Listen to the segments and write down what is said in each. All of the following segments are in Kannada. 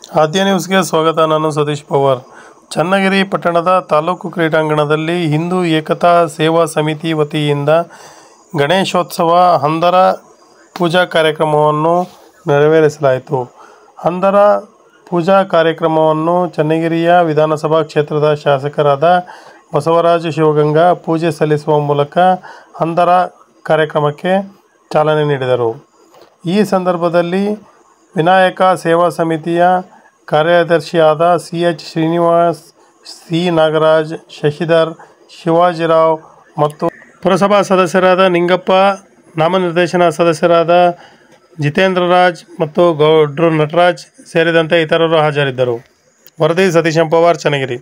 ಆದ್ಯ ನ್ಯೂಸ್ಗೆ ಸ್ವಾಗತ. ನಾನು ಸತೀಶ್ ಪವಾರ್. ಚನ್ನಗಿರಿ ಪಟ್ಟಣದ ತಾಲೂಕು ಕ್ರೀಡಾಂಗಣದಲ್ಲಿ ಹಿಂದೂ ಏಕತಾ ಸೇವಾ ಸಮಿತಿ ವತಿಯಿಂದ ಗಣೇಶೋತ್ಸವ ಹಂದರ ಪೂಜಾ ಕಾರ್ಯಕ್ರಮವನ್ನು ನೆರವೇರಿಸಲಾಯಿತು. ಹಂದರ ಪೂಜಾ ಕಾರ್ಯಕ್ರಮವನ್ನು ಚನ್ನಗಿರಿಯ ವಿಧಾನಸಭಾ ಕ್ಷೇತ್ರದ ಶಾಸಕರಾದ ಬಸವರಾಜ ಶಿವಗಂಗಾ ಪೂಜೆ ಸಲ್ಲಿಸುವ ಮೂಲಕ ಹಂದರ ಕಾರ್ಯಕ್ರಮಕ್ಕೆ ಚಾಲನೆ ನೀಡಿದರು. ಈ ಸಂದರ್ಭದಲ್ಲಿ ವಿನಾಯಕ ಸೇವಾ ಸಮಿತಿಯ ಕಾರ್ಯದರ್ಶಿಯಾದ ಸಿ.ಎಚ್. ಶ್ರೀನಿವಾಸ್, ಸಿ. ನಾಗರಾಜ್, ಶಶಿಧರ್, ಶಿವಾಜಿರಾವ್ ಮತ್ತು ಪುರಸಭಾ ಸದಸ್ಯರಾದ ನಿಂಗಪ್ಪ, ನಾಮನಿರ್ದೇಶನ ಸದಸ್ಯರಾದ ಜಿತೇಂದ್ರರಾಜ್ ಮತ್ತು ಗೌಡ್ರು ನಟರಾಜ್ ಸೇರಿದಂತೆ ಇತರರು ಹಾಜರಿದ್ದರು. ವರದಿ ಸತೀಶ್ ಪವಾರ್, ಚನ್ನಗಿರಿ.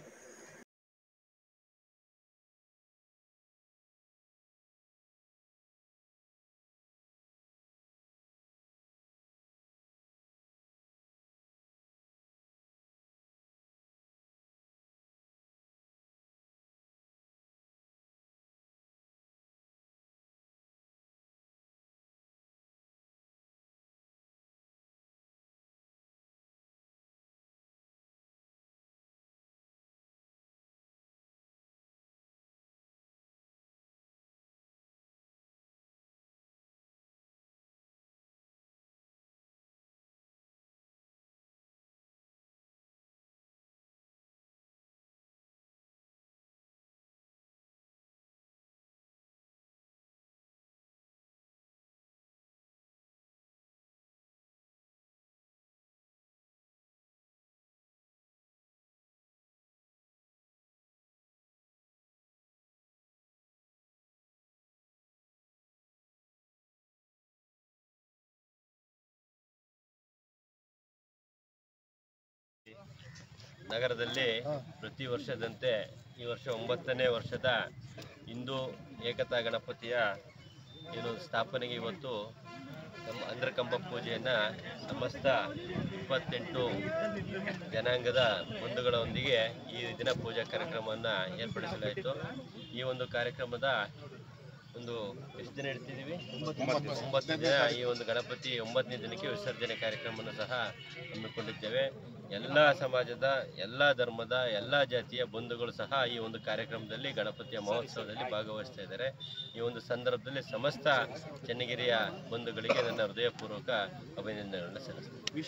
ನಗರದಲ್ಲಿ ಪ್ರತಿ ವರ್ಷದಂತೆ ಈ ವರ್ಷ 9ನೇ ವರ್ಷದ ಹಿಂದೂ ಏಕತಾ ಗಣಪತಿಯ ಸ್ಥಾಪನೆಗೆ ಇವತ್ತು ನಮ್ಮ ಅಂದ್ರಕಂಬ ಪೂಜೆಯನ್ನು ಸಮಸ್ತ 28 ಜನಾಂಗದ ಬಂಧುಗಳೊಂದಿಗೆ ಈ ದಿನ ಪೂಜಾ ಕಾರ್ಯಕ್ರಮವನ್ನು ಏರ್ಪಡಿಸಲಾಯಿತು. ಈ ಒಂದು ಕಾರ್ಯಕ್ರಮದ ಎಷ್ಟು ದಿನ ಇಡ್ತಿದ್ದೀವಿ? 9 ದಿನ. ಈ ಒಂದು ಗಣಪತಿ 9ನೇ ದಿನಕ್ಕೆ ವಿಸರ್ಜನೆ ಕಾರ್ಯಕ್ರಮವನ್ನು ಸಹ ಹಮ್ಮಿಕೊಂಡಿದ್ದೇವೆ. ಎಲ್ಲ ಸಮಾಜದ, ಎಲ್ಲ ಧರ್ಮದ, ಎಲ್ಲ ಜಾತಿಯ ಬಂಧುಗಳು ಸಹ ಈ ಒಂದು ಕಾರ್ಯಕ್ರಮದಲ್ಲಿ ಗಣಪತಿಯ ಮಹೋತ್ಸವದಲ್ಲಿ ಭಾಗವಹಿಸ್ತಾ ಇದ್ದಾರೆ. ಈ ಒಂದು ಸಂದರ್ಭದಲ್ಲಿ ಸಮಸ್ತ ಚನ್ನಗಿರಿಯ ಬಂಧುಗಳಿಗೆ ನನ್ನ ಹೃದಯಪೂರ್ವಕ ಅಭಿನಂದನೆಗಳನ್ನು ಸಲ್ಲಿಸ್ತೇನೆ.